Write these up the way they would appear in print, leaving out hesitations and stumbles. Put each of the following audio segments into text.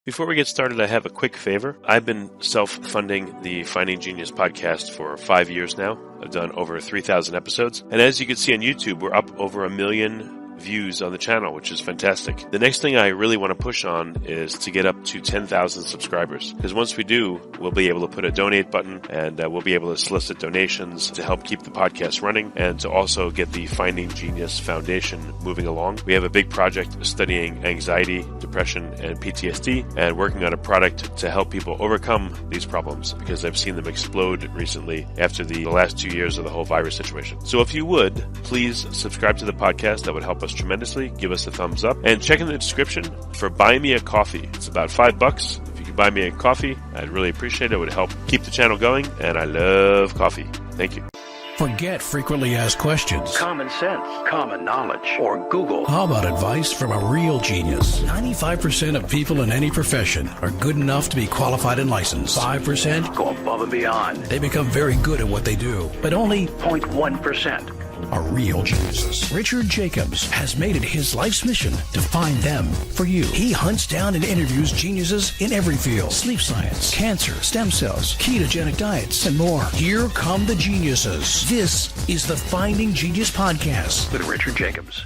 Before we get started, I have a quick favor. I've been self-funding the Finding Genius podcast for 5 years now. I've done over 3,000 episodes. And as you can see on YouTube, we're up over 1 million views on the channel, which is fantastic. The next thing I really want to push on is to get up to 10,000 subscribers. Because once we do, we'll be able to put a donate button and we'll be able to solicit donations to help keep the podcast running and to also get the Finding Genius Foundation moving along. We have a big project studying anxiety, depression, and PTSD and working on a product to help people overcome these problems because I've seen them explode recently after the last 2 years of the whole virus situation. So if you would, please subscribe to the podcast. That would help us tremendously. Give us a thumbs up and check in the description for Buy Me a Coffee. It's about $5. If you could buy me a coffee, I'd really appreciate it. It would help keep the channel going, and I love coffee. Thank you. Forget frequently asked questions, common sense, common knowledge, or Google. How about advice from a real genius? 95% of people in any profession are good enough to be qualified and licensed. 5% go above and beyond. They become very good at what they do, but only 0.1% are real geniuses. Richard Jacobs has made it his life's mission to find them for you. He hunts down and interviews geniuses in every field: sleep science, cancer, stem cells, ketogenic diets, and more. Here come the geniuses. This is the Finding Genius Podcast with Richard Jacobs.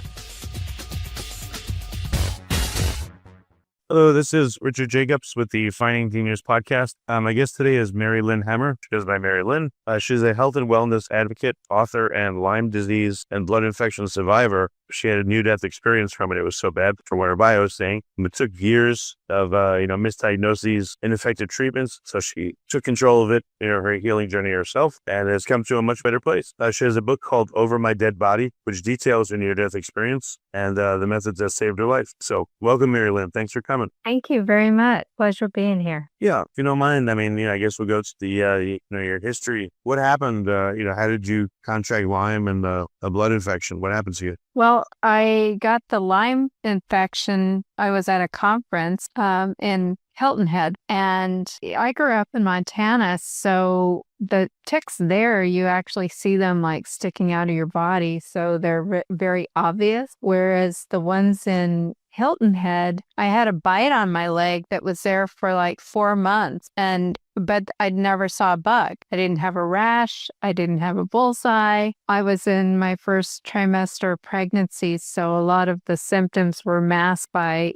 Hello, this is Richard Jacobs with the Finding Genius Podcast. My guest today is Mary Lyn Hammer. She goes by Mary Lyn. She's a health and wellness advocate, author, and Lyme disease and blood infection survivor. She had a near-death experience from it. It was so bad, from what her bio is saying. It took years of, misdiagnoses, ineffective treatments. So she took control of it, her healing journey herself, and has come to a much better place. She has a book called Over My Dead Body, which details her near-death experience and the methods that saved her life. So welcome, Mary Lyn. Thanks for coming. Thank you very much. Pleasure being here. Yeah, if you don't mind, I guess we'll go to the, your history. What happened? How did you contract Lyme and a blood infection? What happened to you? Well, I got the Lyme infection. I was at a conference in Hilton Head, and I grew up in Montana, so the ticks there, you actually see them like sticking out of your body, so they're very obvious, whereas the ones in Hilton Head, I had a bite on my leg that was there for like 4 months, but I never saw a bug. I didn't have a rash. I didn't have a bullseye. I was in my first trimester of pregnancy, so a lot of the symptoms were masked by,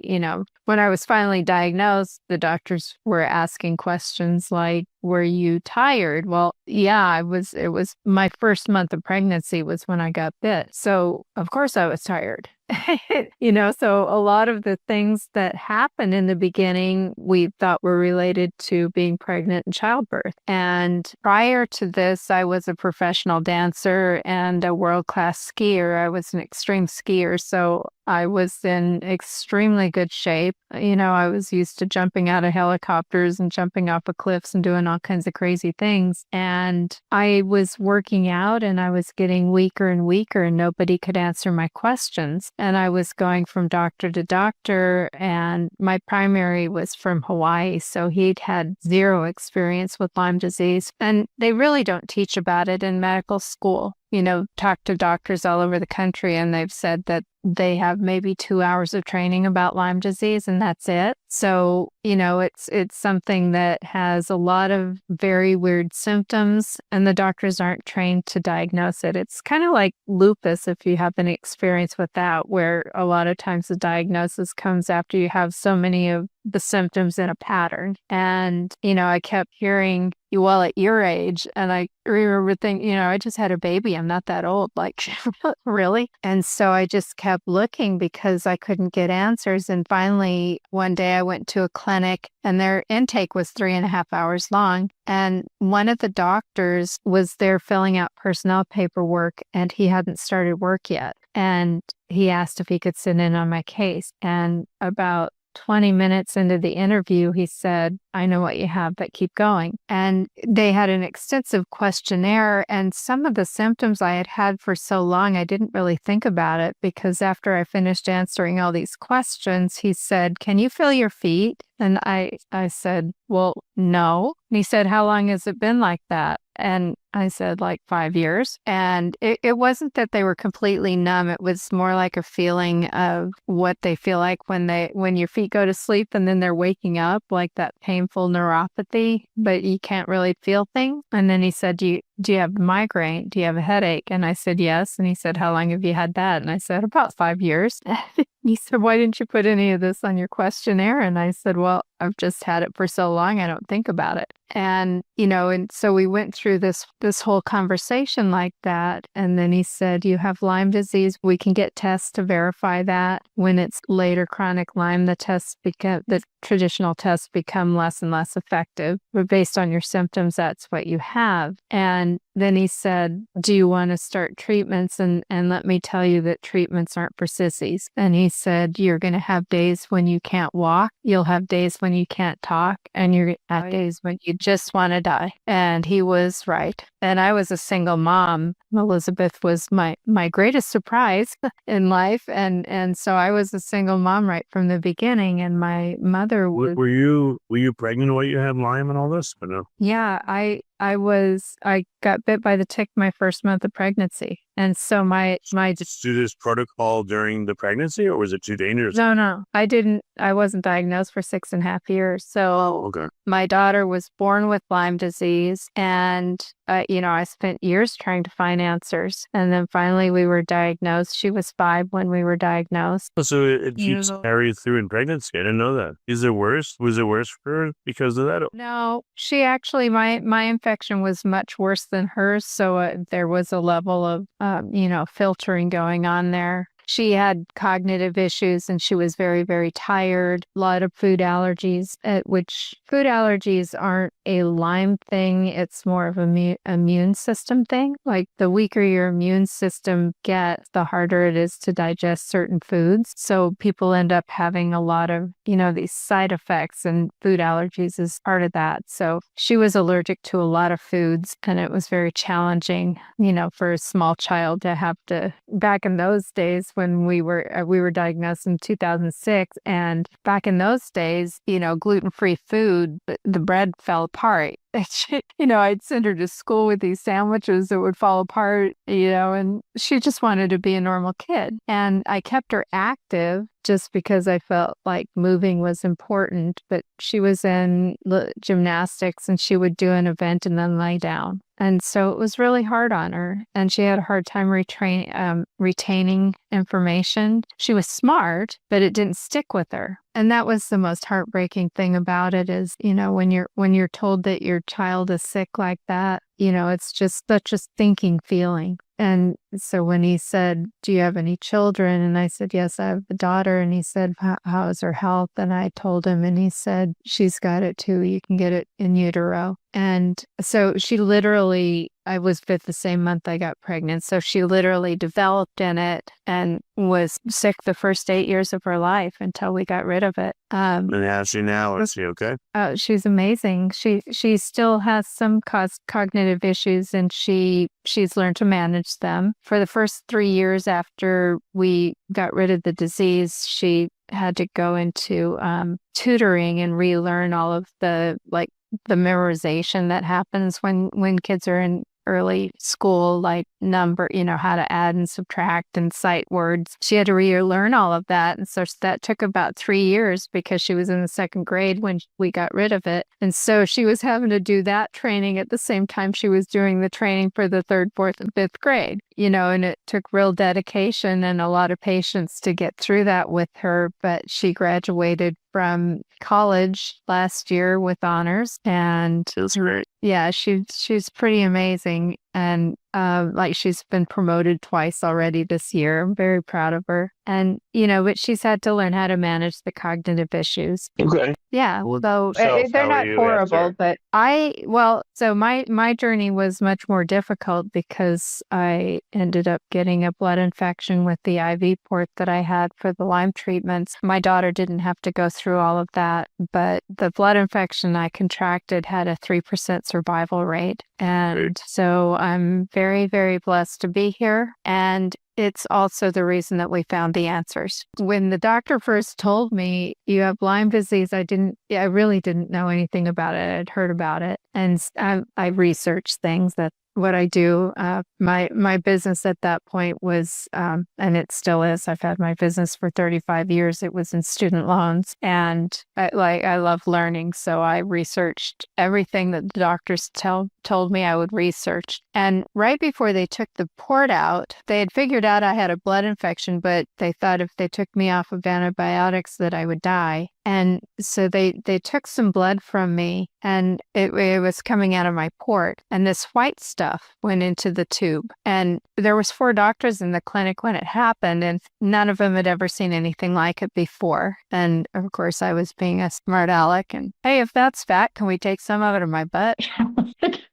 when I was finally diagnosed, the doctors were asking questions like, were you tired? Well, yeah, it was my first month of pregnancy was when I got bit. So of course I was tired. So a lot of the things that happened in the beginning, we thought were related to being pregnant and childbirth. And prior to this, I was a professional dancer and a world-class skier. I was an extreme skier, so I was in extremely good shape. I was used to jumping out of helicopters and jumping off of cliffs and doing all kinds of crazy things. And I was working out and I was getting weaker and weaker and nobody could answer my questions. And I was going from doctor to doctor, and my primary was from Hawaii. So he'd had zero experience with Lyme disease. And they really don't teach about it in medical school. Talk to doctors all over the country, and they've said that they have maybe 2 hours of training about Lyme disease, and that's it. So, it's something that has a lot of very weird symptoms, and the doctors aren't trained to diagnose it. It's kind of like lupus, if you have any experience with that, where a lot of times the diagnosis comes after you have so many of the symptoms in a pattern. And, I kept hearing, well, at your age, and I remember thinking, I just had a baby. I'm not that old. Like, really? And so I just kept looking because I couldn't get answers. And finally, one day I went to a clinic and their intake was 3.5 hours long. And one of the doctors was there filling out personnel paperwork, and he hadn't started work yet. And he asked if he could sit in on my case. And about 20 minutes into the interview, he said, I know what you have, but keep going. And they had an extensive questionnaire, and some of the symptoms I had had for so long, I didn't really think about it, because after I finished answering all these questions, he said, can you feel your feet? And I said, well, no. And he said, how long has it been like that? And I said, like 5 years. And it wasn't that they were completely numb. It was more like a feeling of what they feel like when your feet go to sleep and then they're waking up, like that painful neuropathy, but you can't really feel things. And then he said, do you have a migraine? Do you have a headache? And I said, yes. And he said, how long have you had that? And I said, about 5 years. He said, why didn't you put any of this on your questionnaire? And I said, well, I've just had it for so long, I don't think about it. And, and so we went through this whole conversation like that. And then he said, you have Lyme disease. We can get tests to verify that. When it's later chronic Lyme, the traditional tests become less and less effective. But based on your symptoms, that's what you have. And then he said, do you want to start treatments? And let me tell you that treatments aren't for sissies. And he said, you're going to have days when you can't walk. You'll have days when you can't talk. And you're at days when you just want to die. And he was right. And I was a single mom. Elizabeth was my greatest surprise in life. And so I was a single mom right from the beginning. And my mother was... Were you pregnant while you had Lyme and all this? Or no? Yeah, I got bit by the tick my first month of pregnancy. And so my do this protocol during the pregnancy, or was it too dangerous? No, I wasn't diagnosed for 6.5 years. So okay. My daughter was born with Lyme disease, and I spent years trying to find answers. And then finally we were diagnosed. She was 5 when we were diagnosed. So it keeps carried through in pregnancy. I didn't know that. Is it worse? Was it worse for her because of that? No, she actually, my infection was much worse than hers. So there was a level of, filtering going on there. She had cognitive issues and she was very, very tired, a lot of food allergies, which food allergies aren't a Lyme thing. It's more of an immune system thing. Like the weaker your immune system gets, the harder it is to digest certain foods. So people end up having a lot of, these side effects, and food allergies is part of that. So she was allergic to a lot of foods, and it was very challenging, for a small child to have to, back in those days, when we were diagnosed in 2006. And back in those days, gluten-free food, the bread fell apart. I'd send her to school with these sandwiches that would fall apart, and she just wanted to be a normal kid. And I kept her active just because I felt like moving was important. But she was in gymnastics, and she would do an event and then lay down. And so it was really hard on her, and she had a hard time retaining information. She was smart, but it didn't stick with her. And that was the most heartbreaking thing about it is, when you're told that your child is sick like that, it's just such a thinking feeling. And so when he said, do you have any children? And I said, yes, I have a daughter. And he said, how's her health? And I told him, and he said, she's got it too. You can get it in utero. And so she literally, I was with the same month I got pregnant. So she literally developed in it and was sick the first 8 years of her life until we got rid of it. And how's she now? Is she okay? She's amazing. She still has some cognitive issues, and she's learned to manage them. For the first 3 years after we got rid of the disease, she had to go into tutoring and relearn all of the memorization that happens when kids are in early school, like number, how to add and subtract and cite words. She had to relearn all of that. And so that took about 3 years because she was in the 2nd grade when we got rid of it. And so she was having to do that training at the same time she was doing the training for the 3rd, 4th, and 5th grade, and it took real dedication and a lot of patience to get through that with her. But she graduated from college last year with honors, and Feels great. Yeah, she's pretty amazing. And she's been promoted twice already this year. I'm very proud of her. And, but she's had to learn how to manage the cognitive issues. Okay. Yeah. So how they're not are you horrible, after? but so my journey was much more difficult because I ended up getting a blood infection with the IV port that I had for the Lyme treatments. My daughter didn't have to go through all of that, but the blood infection I contracted had a 3% survival rate. And so I'm very, very blessed to be here. And it's also the reason that we found the answers. When the doctor first told me you have Lyme disease, I really didn't know anything about it. I'd heard about it, and I researched things. That's what I do. My business at that point was, and it still is. I've had my business for 35 years. It was in student loans, and I love learning. So I researched everything that the doctors told me I would research. And right before they took the port out, they had figured out I had a blood infection, but they thought if they took me off of antibiotics that I would die. And so they took some blood from me, and it was coming out of my port, and this white stuff went into the tube. And there was 4 doctors in the clinic when it happened, and none of them had ever seen anything like it before. And of course, I was being a smart aleck, and hey, if that's fat, can we take some of it in my butt?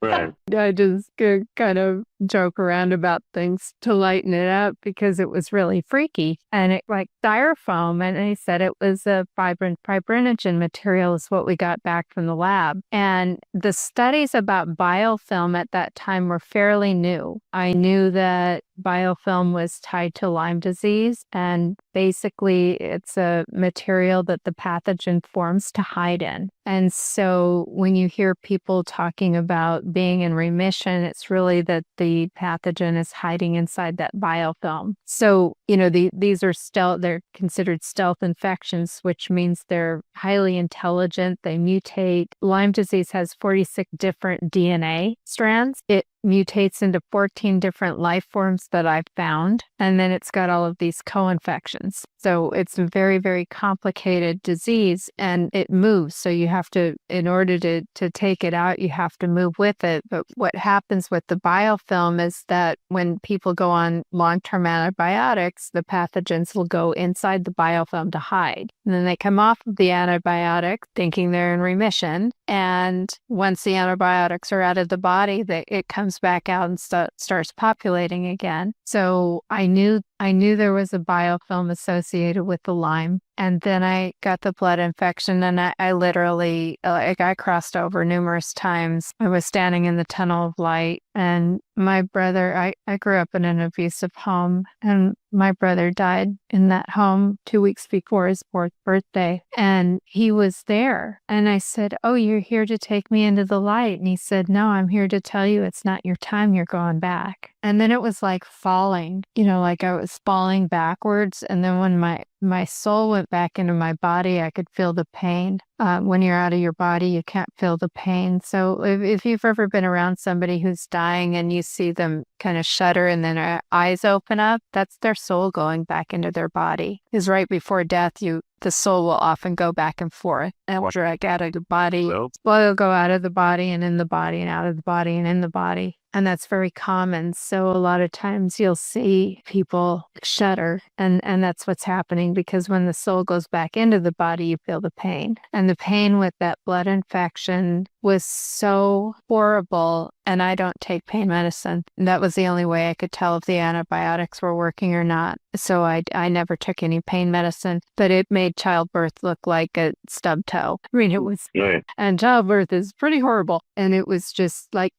Right. I just kind of joke around about things to lighten it up because it was really freaky. And it like styrofoam, and they said it was a fibrinogen material is what we got back from the lab. And the studies about biofilm at that time were fairly new. I knew that biofilm was tied to Lyme disease, and basically it's a material that the pathogen forms to hide in. And so when you hear people talking about being in remission, it's really that the pathogen is hiding inside that biofilm. So, these are they're considered stealth infections, which means they're highly intelligent. They mutate. Lyme disease has 46 different DNA strands. It mutates into 14 different life forms that I've found. And then it's got all of these co-infections. So it's a very, very complicated disease, and it moves. So you have to, in order to take it out, you have to move with it. But what happens with the biofilm is that when people go on long-term antibiotics, the pathogens will go inside the biofilm to hide. And then they come off of the antibiotic thinking they're in remission. And once the antibiotics are out of the body, it comes back out and starts populating again. So I knew there was a biofilm associated with the Lyme. And then I got the blood infection, and I literally, I crossed over numerous times. I was standing in the tunnel of light, and my brother, I grew up in an abusive home, and my brother died in that home 2 weeks before his 4th birthday, and he was there. And I said, "Oh, you're here to take me into the light." And he said, "No, I'm here to tell you it's not your time. You're going back." And then it was like falling, like I was falling backwards. And then when my soul went back into my body, I could feel the pain. When you're out of your body, you can't feel the pain. So if you've ever been around somebody who's dying and you see them kind of shudder and then their eyes open up, that's their soul going back into their body. Because right before death, the soul will often go back and forth and will drag out of the body. Well, it'll go out of the body and in the body and out of the body and in the body. And that's very common. So a lot of times you'll see people shudder, and that's what's happening, because when the soul goes back into the body, you feel the pain. And the pain with that blood infection was so horrible, and I don't take pain medicine. That was the only way I could tell if the antibiotics were working or not. So I never took any pain medicine, but it made childbirth look like a stub toe. I mean, it was, Right. and childbirth is pretty horrible. And it was just like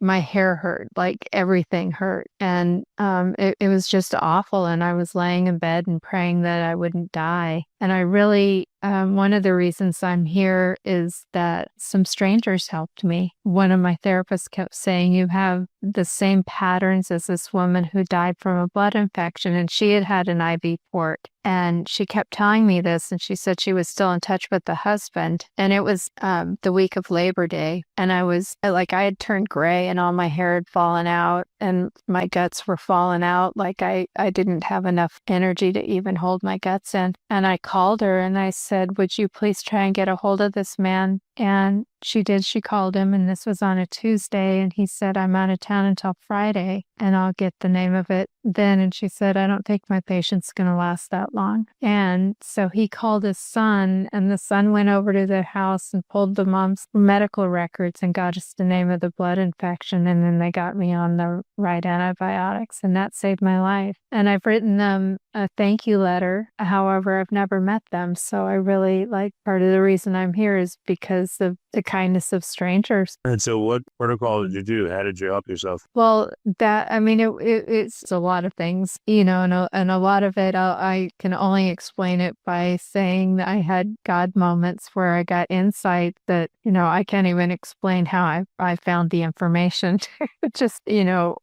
my hair hurt, like everything hurt. And it was just awful. And I was laying in bed and praying that I wouldn't die. And I really, one of the reasons I'm here is that some strangers helped me. One of my therapists kept saying, "You have the same patterns as this woman who died from a blood infection," and she had an IV port. And she kept telling me this, and she said she was still in touch with the husband. And it was the week of Labor Day. And I was like, I had turned gray and all my hair had fallen out and my guts were falling out. Like I didn't have enough energy to even hold my guts in. And I called her and I said, "Would you please try and get a hold of this man?" And she did. She called him, and this was on a Tuesday. And he said, "I'm out of town until Friday, and I'll get the name of it then." And she said, "I don't think my patient's going to last that long." And so he called his son, and the son went over to the house and pulled the mom's medical records and got us the name of the blood infection. And then they got me on the right antibiotics, and that saved my life. And I've written them a thank you letter. However, I've never met them. So I really part of the reason I'm here is because of the kindness of strangers. And so what protocol did you do? How did you help yourself? Well, it's a lot of things, and a lot of it, I can only explain it by saying that I had God moments where I got insight that, I can't even explain how I found the information. Just,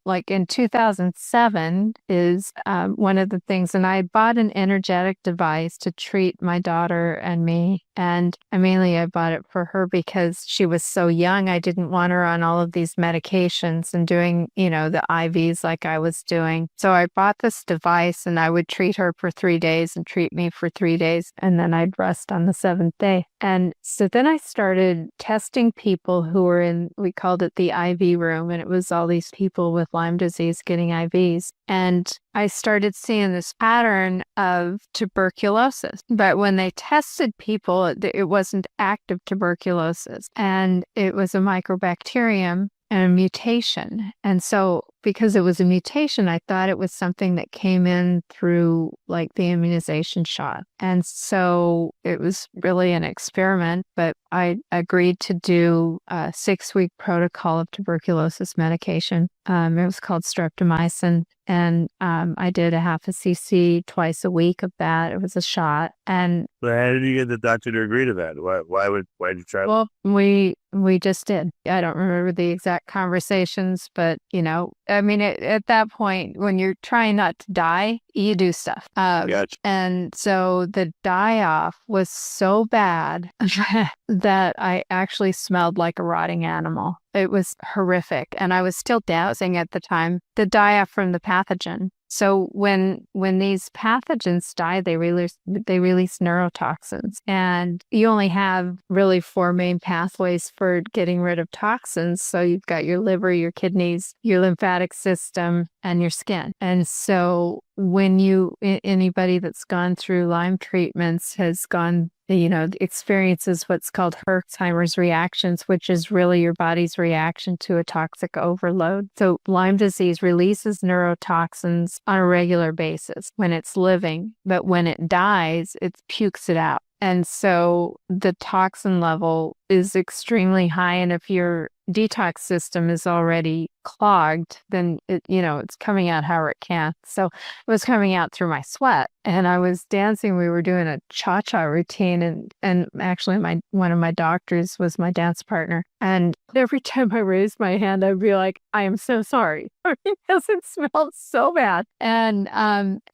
like in 2007 is one of the things, and I bought an energetic device to treat my daughter and me. And I bought it for her because she was so young. I didn't want her on all of these medications and doing, the IVs like I was doing. So I bought this device and I would treat her for 3 days and treat me for 3 days. And then I'd rest on the 7th day. And so then I started testing people who were we called it the IV room. And it was all these people with Lyme disease getting IVs. And I started seeing this pattern of tuberculosis. But when they tested people, it wasn't active tuberculosis. And it was a mycobacterium and a mutation. And so because it was a mutation, I thought it was something that came in through the immunization shot. And so it was really an experiment, but I agreed to do a 6-week protocol of tuberculosis medication. It was called streptomycin. And I did a 0.5 cc twice a week of that. It was a shot. And But how did you get the doctor to agree to that? Why did you try? Well, we just did. I don't remember the exact conversations, but at that point, when you're trying not to die, you do stuff. Gotcha. And so the die-off was so bad that I actually smelled like a rotting animal. It was horrific. And I was still dowsing at the time. The die-off from the pathogen. So when these pathogens die, they release neurotoxins, and you only have really 4 main pathways for getting rid of toxins. So you've got your liver, your kidneys, your lymphatic system, and your skin. And so when anybody that's gone through Lyme treatments has gone, experiences what's called Herxheimer's reactions, which is really your body's reaction to a toxic overload. So Lyme disease releases neurotoxins on a regular basis when it's living, but when it dies, it pukes it out. And so the toxin level is extremely high. And if your detox system is already clogged, then it's coming out however it can. So it was coming out through my sweat. And I was dancing. We were doing a cha-cha routine. And actually one of my doctors was my dance partner. And every time I raised my hand, I'd be like, I am so sorry. Because it smelled so bad. And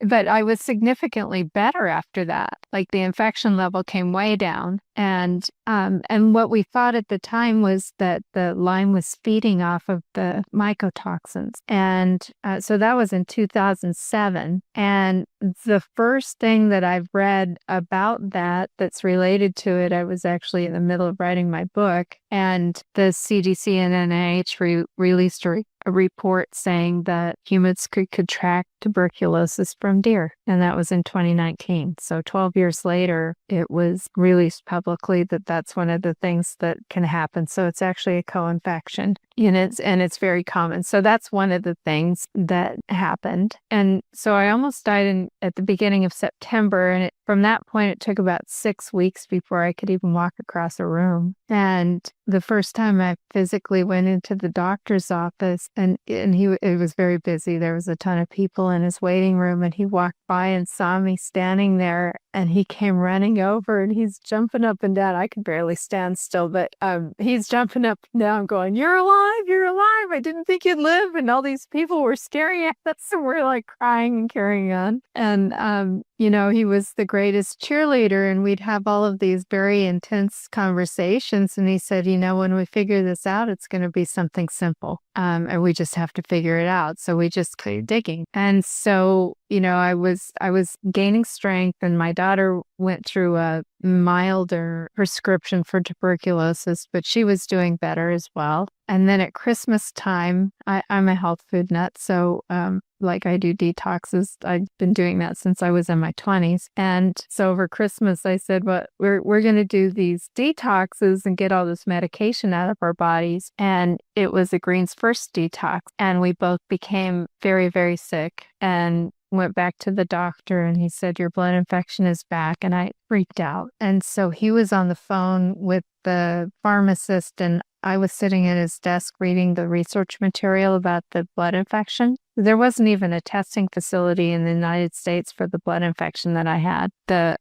but I was significantly better after that. The infection level came way down. And what we thought at the time was that the Lyme was feeding off of the mycotoxins. And so that was in 2007. And the first thing that I've read about that's related to it, I was actually in the middle of writing my book, and the CDC and NIH released a report saying that humans could contract tuberculosis from deer. And that was in 2019. So 12 years later, it was released publicly that that's one of the things that can happen. So it's actually a co-infection. And it's very common. So that's one of the things that happened. And so I almost died at the beginning of September. And from that point, it took about 6 weeks before I could even walk across a room. And the first time I physically went into the doctor's office, and it was very busy. There was a ton of people in his waiting room, and he walked by and saw me standing there, and he came running over, and he's jumping up and down. I could barely stand still, but he's jumping up and down going, "You're alive, you're alive. I didn't think you'd live." And all these people were staring at us, and we're crying and carrying on. And, he was the greatest cheerleader, and we'd have all of these very intense conversations. And he said, when we figure this out, it's going to be something simple. And we just have to figure it out. So we just keep digging. And so, I was gaining strength, and my daughter went through a milder prescription for tuberculosis, but she was doing better as well. And then at Christmas time, I'm a health food nut. So, I do detoxes. I've been doing that since I was in my 20s. And so over Christmas, I said, well, we're going to do these detoxes and get all this medication out of our bodies. And it was a Green's first detox. And we both became very, very sick. And went back to the doctor and he said, your blood infection is back. And I freaked out. And so he was on the phone with the pharmacist and I was sitting at his desk reading the research material about the blood infection. There wasn't even a testing facility in the United States for the blood infection that I had. The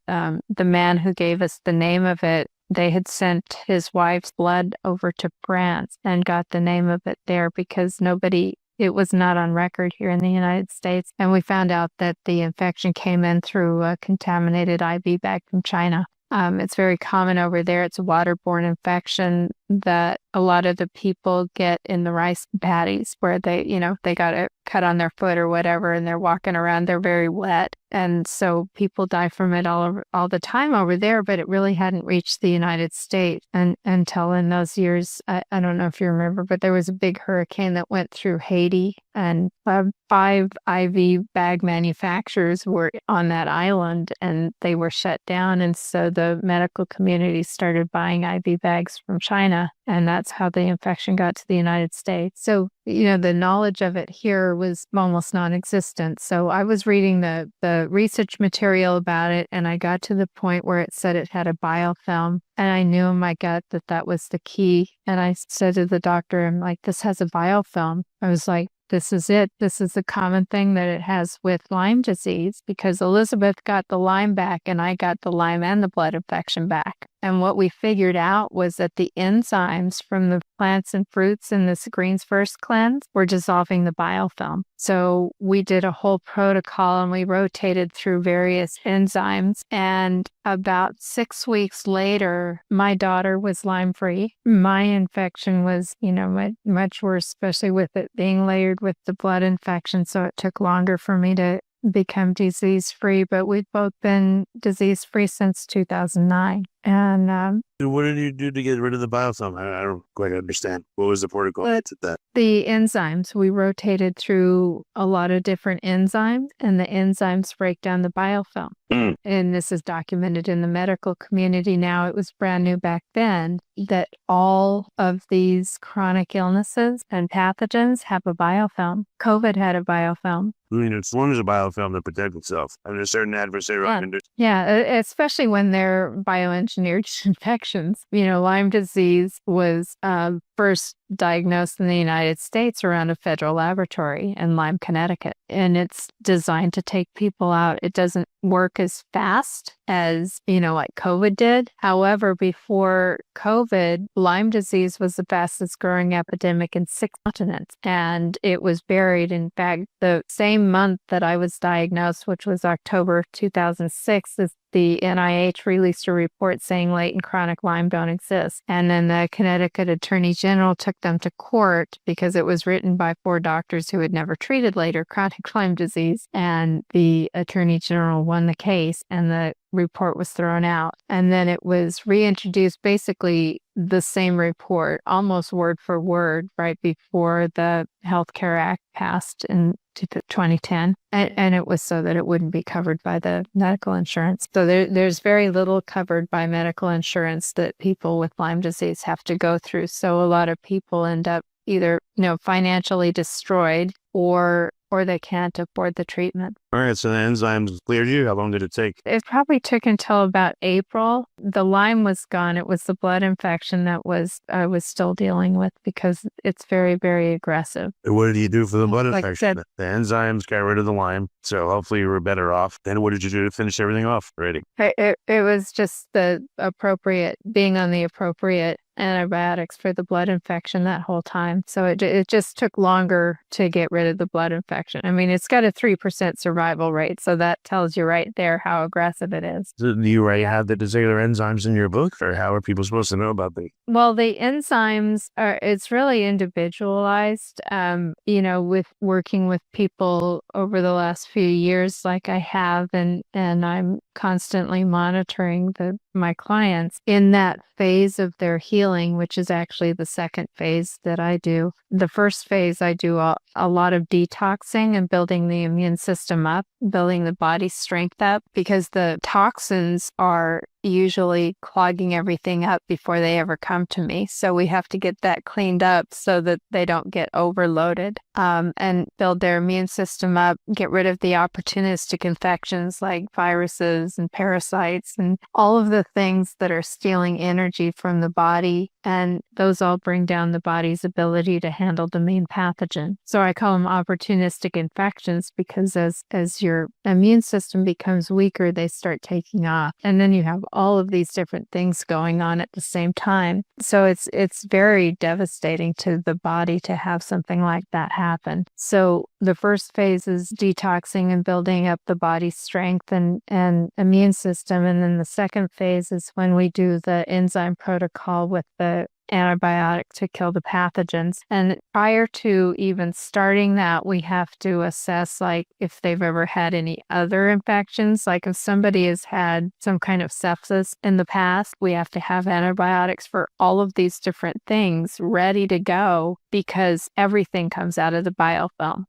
man who gave us the name of it, they had sent his wife's blood over to France and got the name of it there because it was not on record here in the United States. And we found out that the infection came in through a contaminated IV bag from China. It's very common over there. It's a waterborne infection that a lot of the people get in the rice paddies where they got a cut on their foot or whatever and they're walking around, they're very wet. And so people die from it all the time over there, but it really hadn't reached the United States until in those years. I don't know if you remember, but there was a big hurricane that went through Haiti and 5 IV bag manufacturers were on that island and they were shut down. And so the medical community started buying IV bags from China. And that's how the infection got to the United States. So, the knowledge of it here was almost non-existent. So I was reading the research material about it, and I got to the point where it said it had a biofilm. And I knew in my gut that was the key. And I said to the doctor, I'm like, this has a biofilm. I was like, this is it. This is the common thing that it has with Lyme disease because Elizabeth got the Lyme back and I got the Lyme and the blood infection back. And what we figured out was that the enzymes from the plants and fruits in this Greens First cleanse were dissolving the biofilm. So we did a whole protocol and we rotated through various enzymes. And about 6 weeks later, my daughter was Lyme-free. My infection was, much worse, especially with it being layered with the blood infection. So it took longer for me to become disease-free, but we've both been disease-free since 2009. And what did you do to get rid of the biofilm? I don't quite understand. What was the protocol to that? The enzymes, we rotated through a lot of different enzymes, and the enzymes break down the biofilm. And this is documented in the medical community now. It was brand new back then that all of these chronic illnesses and pathogens have a biofilm. COVID had a biofilm. As long as a biofilm to protect itself under certain adversarial conditions. Yeah, especially when they're bioengineered infections. Lyme disease was first diagnosed in the United States around a federal laboratory in Lyme, Connecticut. And it's designed to take people out. It doesn't work as fast as, like COVID did. However, before COVID, Lyme disease was the fastest growing epidemic in 6 continents. And it was buried. In fact, the same month that I was diagnosed, which was October 2006, the NIH released a report saying latent chronic Lyme don't exist. And then the Connecticut Attorney General took them to court because it was written by 4 doctors who had never treated later chronic Lyme disease. And the Attorney General won the case and the report was thrown out. And then it was reintroduced, basically the same report, almost word for word, right before the Health Care Act passed in 2010. And it was so that it wouldn't be covered by the medical insurance. So there's very little covered by medical insurance that people with Lyme disease have to go through. So a lot of people end up either, financially destroyed or they can't afford the treatment. All right, so the enzymes cleared you. How long did it take? It probably took until about April. The Lyme was gone. It was the blood infection that I was still dealing with because it's very, very aggressive. What did you do for the blood Like I infection? said, The enzymes got rid of the Lyme, so hopefully you were better off. Then what did you do to finish everything off already? It was just being on the appropriate antibiotics for the blood infection that whole time. So it just took longer to get rid of the blood infection. I mean, it's got a 3% survival rate. So that tells you right there how aggressive it is. So do you already have the particular enzymes in your book, or how are people supposed to know about them? Well, the enzymes it's really individualized, with working with people over the last few years like I have, and I'm constantly monitoring my clients in that phase of their healing, which is actually the second phase that I do. The first phase, I do a lot of detoxing and building the immune system up, building the body's strength up, because the toxins are usually clogging everything up before they ever come to me. So we have to get that cleaned up so that they don't get overloaded, and build their immune system up, get rid of the opportunistic infections like viruses and parasites and all of the things that are stealing energy from the body. And those all bring down the body's ability to handle the main pathogen. So I call them opportunistic infections because as your immune system becomes weaker, they start taking off. And then you have all of these different things going on at the same time. So it's very devastating to the body to have something like that happen. So the first phase is detoxing and building up the body's strength and immune system. And then the second phase is when we do the enzyme protocol with the antibiotic to kill the pathogens. And prior to even starting that, we have to assess like if they've ever had any other infections. Like if somebody has had some kind of sepsis in the past, we have to have antibiotics for all of these different things ready to go because everything comes out of the biofilm.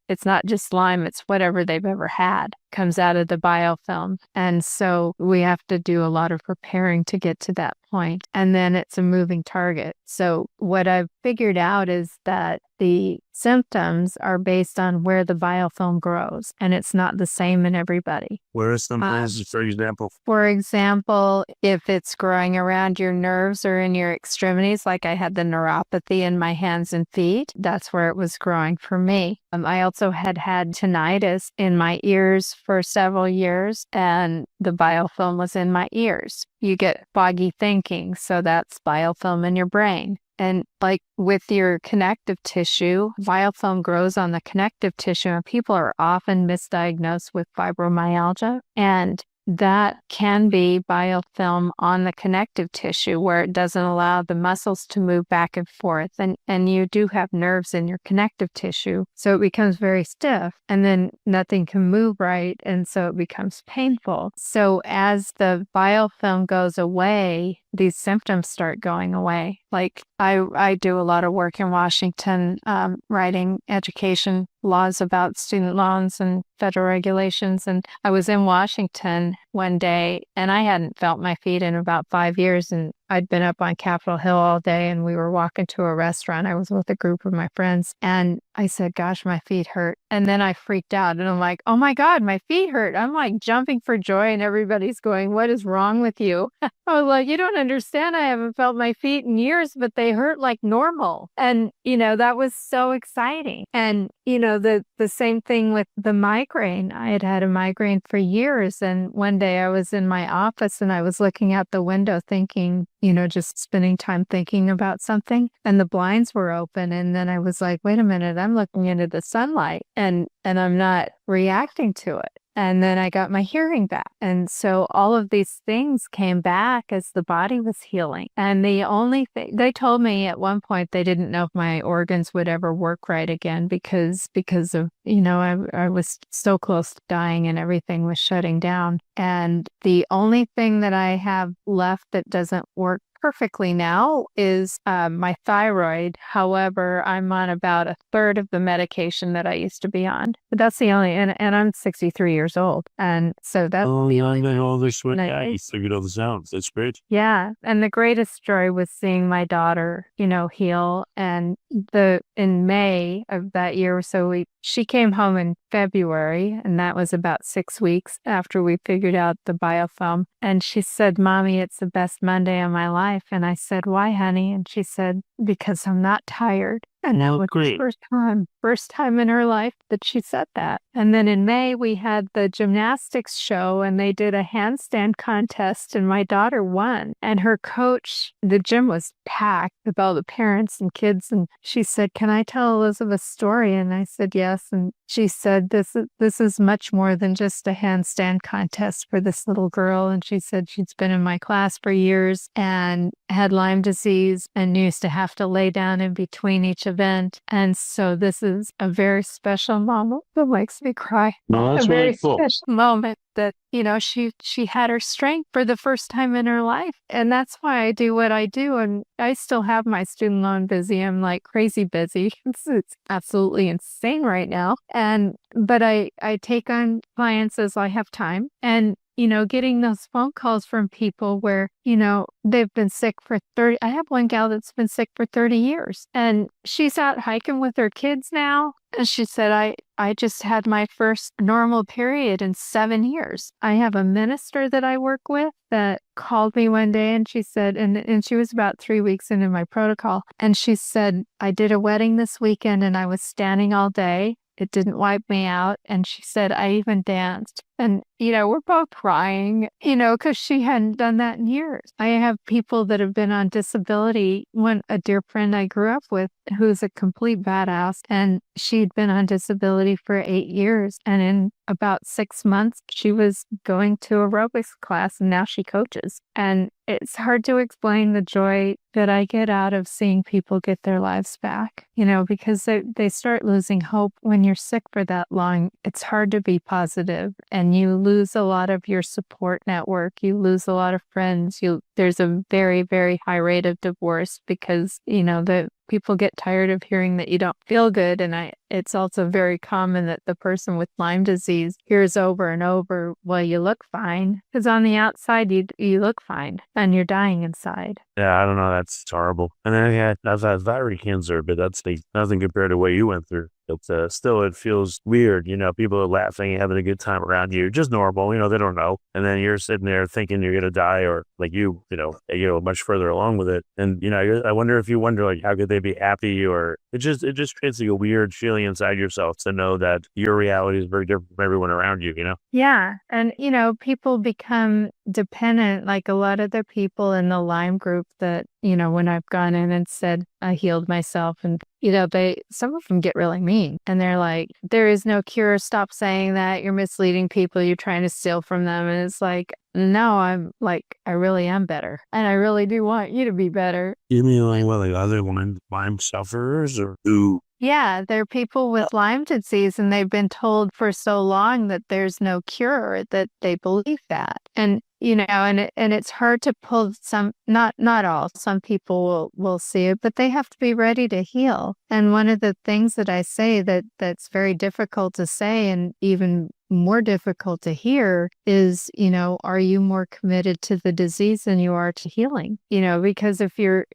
It's not just Lyme, it's whatever they've ever had comes out of the biofilm. And so we have to do a lot of preparing to get to that point. And then it's a moving target. So what I've figured out is that the symptoms are based on where the biofilm grows, and it's not the same in everybody. Where are some things, for example? For example, if it's growing around your nerves or in your extremities, like I had the neuropathy in my hands and feet, that's where it was growing for me. I also had tinnitus in my ears for several years, and the biofilm was in my ears. You get foggy thinking, so that's biofilm in your brain. And like with your connective tissue, biofilm grows on the connective tissue, and people are often misdiagnosed with fibromyalgia. And that can be biofilm on the connective tissue where it doesn't allow the muscles to move back and forth. And you do have nerves in your connective tissue. So it becomes very stiff and then nothing can move right. And so it becomes painful. So as the biofilm goes away, these symptoms start going away. Like I do a lot of work in Washington, writing education laws about student loans and federal regulations. And I was in Washington one day and I hadn't felt my feet in about 5 years. And I'd been up on Capitol Hill all day and we were walking to a restaurant. I was with a group of my friends and I said, gosh, my feet hurt. And then I freaked out and I'm like, oh my God, my feet hurt. I'm like jumping for joy and everybody's going, what is wrong with you? I was like, you don't understand. I haven't felt my feet in years, but they hurt like normal. And, that was so exciting. And, the same thing with the migraine. I had a migraine for years. And one day I was in my office and I was looking out the window thinking, just spending time thinking about something and the blinds were open. And then I was like, wait a minute, I'm looking into the sunlight and I'm not reacting to it. And then I got my hearing back. And so all of these things came back as the body was healing. And the only thing they told me at one point, they didn't know if my organs would ever work right again because of, I was so close to dying and everything was shutting down. And the only thing that I have left that doesn't work perfectly now is my thyroid. However, I'm on about a third of the medication that I used to be on. But that's the only, and I'm 63 years old. And so that's the only Yeah, you figured all the sounds. That's great. Yeah. And the greatest joy was seeing my daughter, heal. And in May of that year, so she came home in February, and that was about 6 weeks after we figured out the biofilm. And she said, Mommy, it's the best Monday of my life. And I said, why, honey? And she said, because I'm not tired. And that was the first time in her life that she said that. And then in May, we had the gymnastics show and they did a handstand contest and my daughter won. And her coach, the gym was packed with all the parents and kids. And she said, can I tell Elizabeth's story? And I said, yes. And she said, this is much more than just a handstand contest for this little girl. And she said she's been in my class for years and had Lyme disease and used to have to lay down in between each event. And so this is a very special moment that makes me cry. No, that's a very really cool. special moment that, she had her strength for the first time in her life. And that's why I do what I do. And I still have my student loan busy. I'm like crazy busy. It's absolutely insane right now. But I take on clients as I have time. And getting those phone calls from people where, they've been sick for 30. I have one gal that's been sick for 30 years and she's out hiking with her kids now. And she said, I just had my first normal period in 7 years. I have a minister that I work with that called me one day and she said, and she was about 3 weeks into my protocol. And she said, I did a wedding this weekend and I was standing all day. It didn't wipe me out. And she said, I even danced. And, we're both crying, because she hadn't done that in years. I have people that have been on disability. A dear friend I grew up with who's a complete badass, and she'd been on disability for 8 years. And in about 6 months, she was going to aerobics class and now she coaches. And it's hard to explain the joy that I get out of seeing people get their lives back, because they start losing hope when you're sick for that long. It's hard to be positive and you lose a lot of your support network. You lose a lot of friends. There's a very, very high rate of divorce because, the people get tired of hearing that you don't feel good. And it's also very common that the person with Lyme disease hears over and over, well, you look fine. Because on the outside, you look fine and you're dying inside. Yeah, I don't know. That's horrible. And then I've had thyroid cancer, but that's nothing compared to what you went through. Still, it feels weird. People are laughing and having a good time around you. Just normal. They don't know. And then you're sitting there thinking you're going to die or like much further along with it. And, I wonder if you wonder, like, how could they be happy? Or it just creates like a weird feeling inside yourself to know that your reality is very different from everyone around you, Yeah. And, people become dependent, like a lot of the people in the Lyme group that, when I've gone in and said I healed myself and, some of them get really mean and they're like, there is no cure. Stop saying that. You're misleading people. You're trying to steal from them. And it's like, no, I really am better. And I really do want you to be better. You mean like other Lyme sufferers or who? Yeah, they're people with Lyme disease and they've been told for so long that there's no cure that they believe that. And, and it's hard to pull not all, some people will see it, but they have to be ready to heal. And one of the things that I say that's very difficult to say and even more difficult to hear is, are you more committed to the disease than you are to healing? Because if you're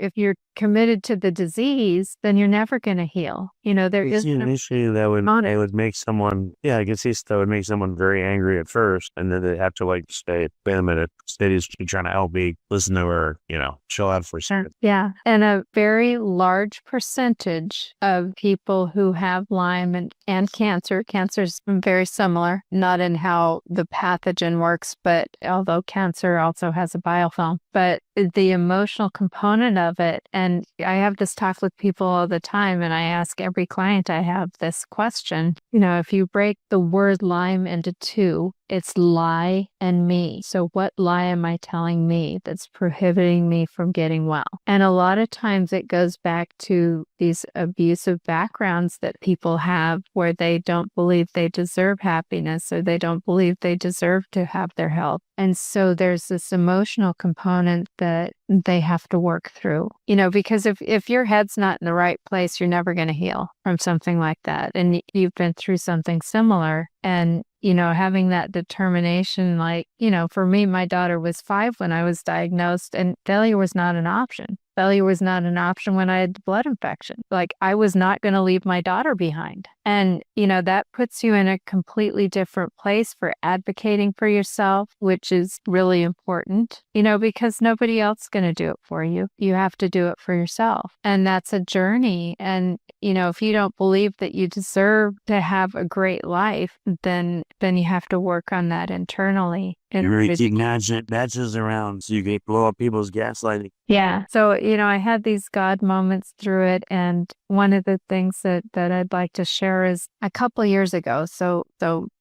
committed to the disease, then you're never going to heal. There is an issue that would make someone, I can see that would make someone very angry at first. And then they have to say, wait a minute, Steady's trying to help me, listen to her, chill out for a second. Yeah. And a very large percentage of people who have Lyme and cancer's very similar, not in how the pathogen works, but although cancer also has a biofilm, but the emotional component of it. And I have this talk with people all the time, and I ask every client I have this question. If you break the word Lyme into two, it's lie and me. So what lie am I telling me that's prohibiting me from getting well? And a lot of times it goes back to these abusive backgrounds that people have where they don't believe they deserve happiness or they don't believe they deserve to have their health. And so there's this emotional component that they have to work through, because if your head's not in the right place, you're never going to heal from something like that. And you've been through something similar. And, having that determination, for me, my daughter was 5 when I was diagnosed and failure was not an option. Failure was not an option when I had the blood infection. I was not going to leave my daughter behind. And, that puts you in a completely different place for advocating for yourself, which is really important, because nobody else is going to do it for you. You have to do it for yourself. And that's a journey. And, if you don't believe that you deserve to have a great life, then you have to work on that internally. You recognize it, matches around so you can blow up people's gaslighting. Yeah. So, I had these God moments through it. And one of the things that I'd like to share is a couple of years ago. So,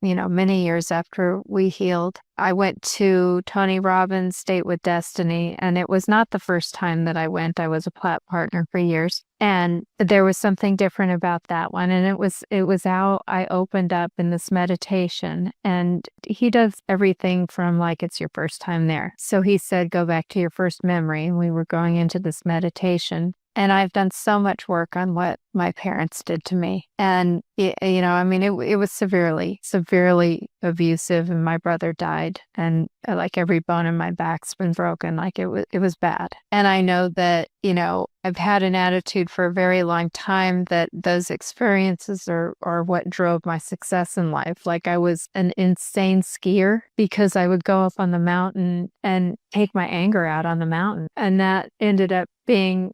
many years after we healed, I went to Tony Robbins' Date with Destiny. And it was not the first time that I went. I was a plat partner for years. And there was something different about that one. And it was how I opened up in this meditation. And he does everything from it's your first time there. So he said, go back to your first memory. And we were going into this meditation. And I've done so much work on what my parents did to me. And, it was severely abusive, and my brother died, and like every bone in my back's been broken. Like it was bad. And I know that, I've had an attitude for a very long time that those experiences are what drove my success in life. Like I was an insane skier because I would go up on the mountain and take my anger out on the mountain. And that ended up being,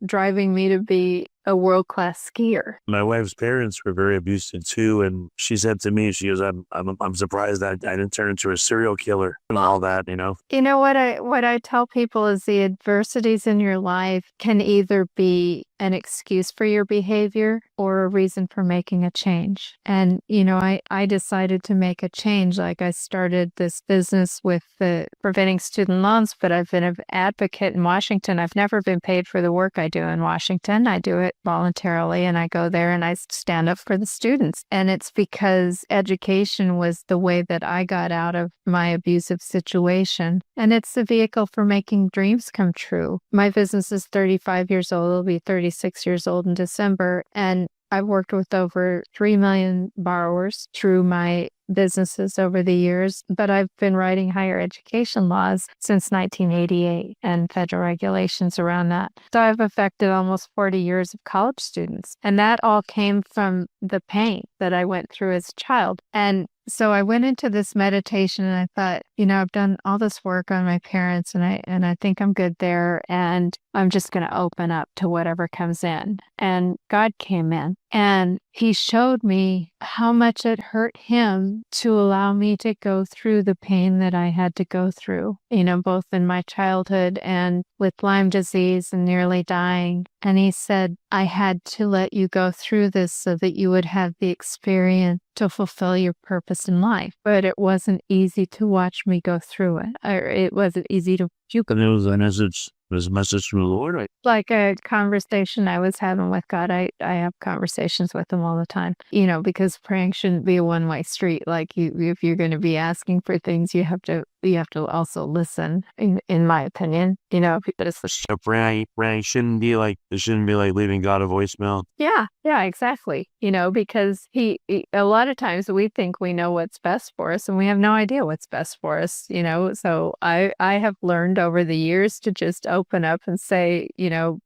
driving me to be a world-class skier. My wife's parents were very abusive too, and she said to me, she goes, I'm surprised that I didn't turn into a serial killer and all that, What I tell people is the adversities in your life can either be an excuse for your behavior or a reason for making a change. And, I decided to make a change. Like I started this business with the preventing student loans, but I've been an advocate in Washington. I've never been paid for the work I do in Washington. I do it voluntarily, and I go there and I stand up for the students. And it's because education was the way that I got out of my abusive situation. And it's the vehicle for making dreams come true. My business is 35 years old. It'll be 36 years old in December. And I've worked with over 3 million borrowers through my businesses over the years, but I've been writing higher education laws since 1988 and federal regulations around that. So I've affected almost 40 years of college students. And that all came from the pain that I went through as a child. And so I went into this meditation and I thought, I've done all this work on my parents and I think I'm good there, and I'm just going to open up to whatever comes in. And God came in and he showed me how much it hurt him to allow me to go through the pain that I had to go through, both in my childhood and with Lyme disease and nearly dying. And he said, I had to let you go through this so that you would have the experience to fulfill your purpose in life. But it wasn't easy to watch me go through it. Or it wasn't easy to puke. And it was a message from the Lord. Like a conversation I was having with God. I have conversations with him all the time, because praying shouldn't be a one-way street. Like if you're going to be asking for things, you have to also listen, in my opinion, So praying shouldn't be like leaving God a voicemail. Yeah, exactly. Because a lot of times we think we know what's best for us and we have no idea what's best for us, So I have learned over the years to just open up and say,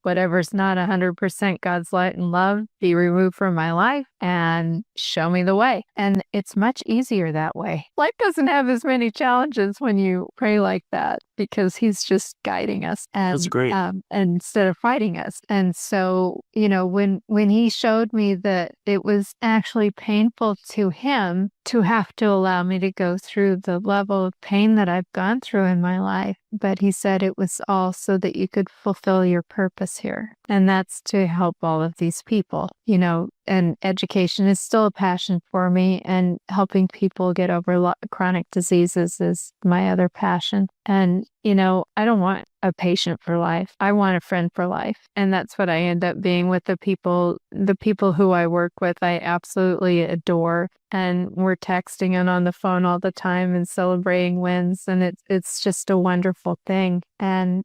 whatever's not 100% God's light and love, be removed from my life and show me the way. And it's much easier that way. Life doesn't have as many challenges when you pray like that, because he's just guiding us. And, that's great. Instead of fighting us. And so, when he showed me that it was actually painful to him to have to allow me to go through the level of pain that I've gone through in my life, but he said it was all so that you could fulfill your purpose here. And that's to help all of these people, and education is still a passion for me, and helping people get over chronic diseases is my other passion. And, I don't want a patient for life. I want a friend for life. And that's what I end up being with the people who I work with. I absolutely adore, and we're texting and on the phone all the time and celebrating wins. And it's just a wonderful thing. And,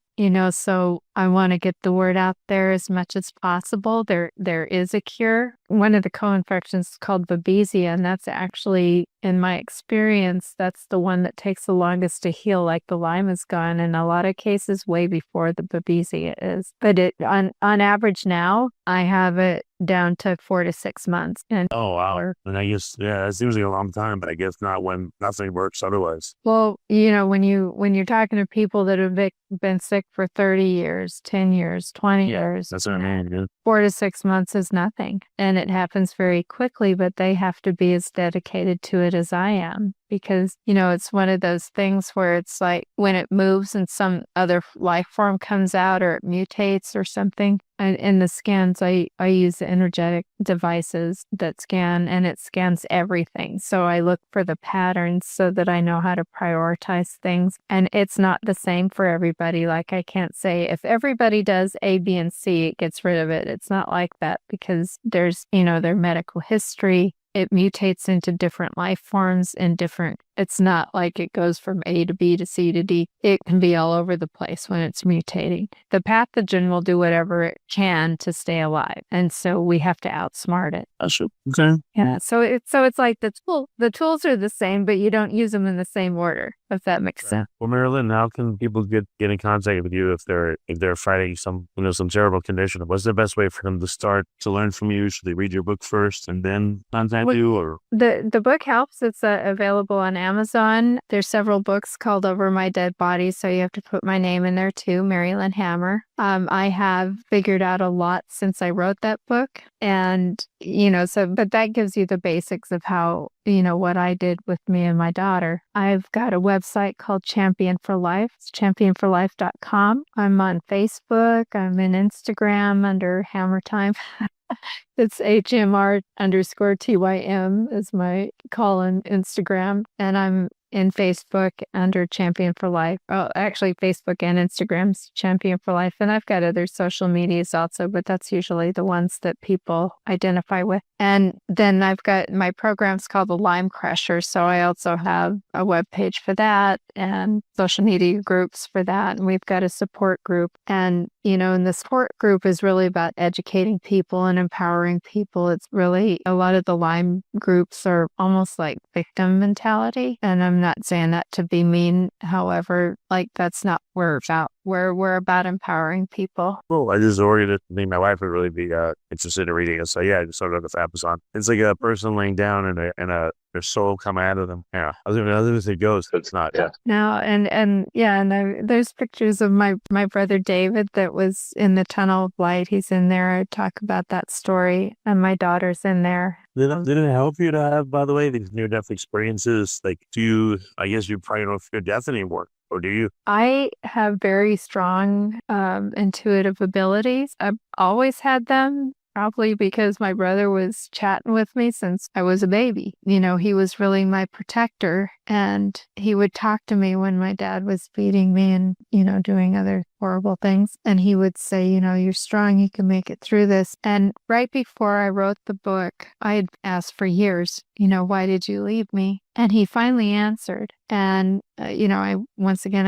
so I want to get the word out there as much as possible. There is a cure. One of the co-infections is called Babesia, and that's actually, in my experience, that's the one that takes the longest to heal. Like the Lyme is gone in a lot of cases way before the Babesia is. But on average now, I have it down to 4 to 6 months. And oh, wow. And I guess, it seems like a long time, but I guess not when nothing works otherwise. Well, when you're talking to people that have been sick for 30 years, 10 years, 20 years. That's what I mean. Yeah. 4 to 6 months is nothing. And it happens very quickly, but they have to be as dedicated to it as I am. Because, it's one of those things where it's like when it moves and some other life form comes out or it mutates or something. And in the scans, I use the energetic devices that scan, and it scans everything. So I look for the patterns so that I know how to prioritize things. And it's not the same for everybody. Like I can't say if everybody does A, B, and C, it gets rid of it. It's not like that, because there's, their medical history. It mutates into different life forms in different it's not like it goes from A to B to C to D. It can be all over the place when it's mutating. The pathogen will do whatever it can to stay alive. And so we have to outsmart it. Okay. Yeah. So it's like the tools are the same, but you don't use them in the same order, if that makes sense. Well, Mary Lyn, how can people get in contact with you if they're fighting some terrible condition? What's the best way for them to start to learn from you? Should they read your book first and then contact you? Or the book helps. It's available on Amazon. There's several books called Over My Dead Body, so you have to put my name in there too, Mary Lyn Hammer. I have figured out a lot since I wrote that book, and but that gives you the basics of how what I did with me and my daughter. I've got a website called Champion for Life. It's championforlife.com. I'm on Facebook. I'm in Instagram under Hammer Time. It's HMR_TYM is my call on Instagram. And I'm in Facebook under Champion for Life. Oh, actually, Facebook and Instagram's Champion for Life. And I've got other social medias also, but that's usually the ones that people identify with. And then I've got my program's called the Lyme Crusher. So I also have a webpage for that and social media groups for that. And we've got a support group. And, and the support group is really about educating people and empowering people. It's really, a lot of the Lyme groups are almost like victim mentality. And I'm not saying that to be mean. However, that's not what we're about. We're about empowering people. Well, I just ordered it. I think my wife would really be interested in reading it. So yeah, I just ordered it off Amazon. It's like a person laying down and their soul come out of them. Yeah, I was even if it goes, but it's not. Yeah. No, there's pictures of my brother David that was in the tunnel of light. He's in there. I talk about that story, and my daughter's in there. Did it help you to have, by the way, these near-death experiences? I guess you probably don't fear death anymore. Or do you? I have very strong intuitive abilities. I've always had them, probably because my brother was chatting with me since I was a baby. He was really my protector, and he would talk to me when my dad was beating me and, doing other horrible things. And he would say, you're strong, you can make it through this. And right before I wrote the book, I had asked for years, why did you leave me? And he finally answered. And, I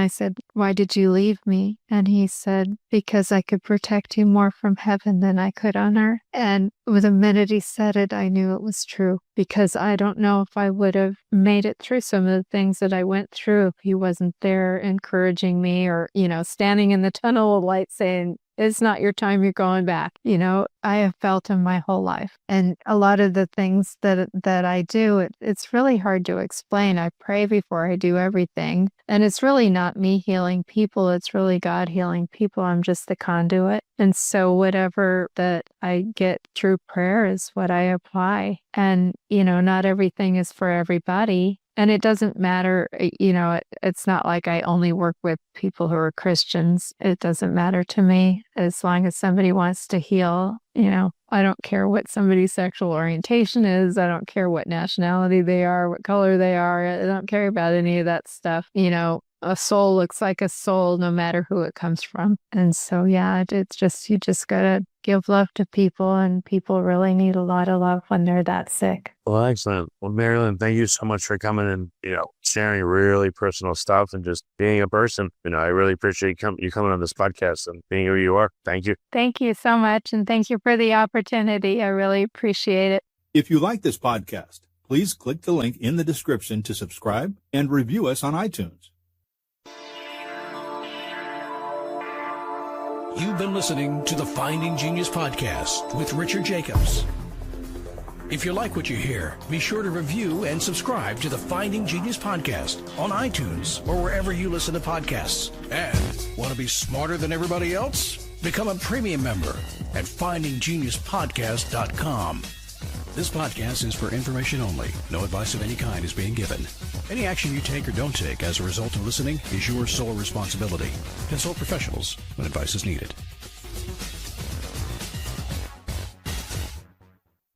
said, why did you leave me? And he said, because I could protect you more from heaven than I could on earth. And the minute he said it, I knew it was true, because I don't know if I would have made it through some of the things that I went through if he wasn't there encouraging me or, standing in the tunnel of light saying, it's not your time, you're going back. I have felt him my whole life. And a lot of the things that I do, it's really hard to explain. I pray before I do everything. And it's really not me healing people. It's really God healing people. I'm just the conduit. And so whatever that I get through prayer is what I apply. And, not everything is for everybody. And it doesn't matter, it's not like I only work with people who are Christians. It doesn't matter to me as long as somebody wants to heal. I don't care what somebody's sexual orientation is. I don't care what nationality they are, what color they are. I don't care about any of that stuff. A soul looks like a soul no matter who it comes from. And so, yeah, it's just, you just got to give love to people, and people really need a lot of love when they're that sick. Well, excellent. Well, Mary Lyn, thank you so much for coming and, sharing really personal stuff and just being a person. I really appreciate you coming on this podcast and being who you are. Thank you. Thank you so much. And thank you for the opportunity. I really appreciate it. If you like this podcast, please click the link in the description to subscribe and review us on iTunes. You've been listening to the Finding Genius podcast with Richard Jacobs. If you like what you hear, be sure to review and subscribe to the Finding Genius podcast on iTunes or wherever you listen to podcasts. And want to be smarter than everybody else? Become a premium member at findinggeniuspodcast.com. This podcast is for information only. No advice of any kind is being given. Any action you take or don't take as a result of listening is your sole responsibility. Consult professionals when advice is needed.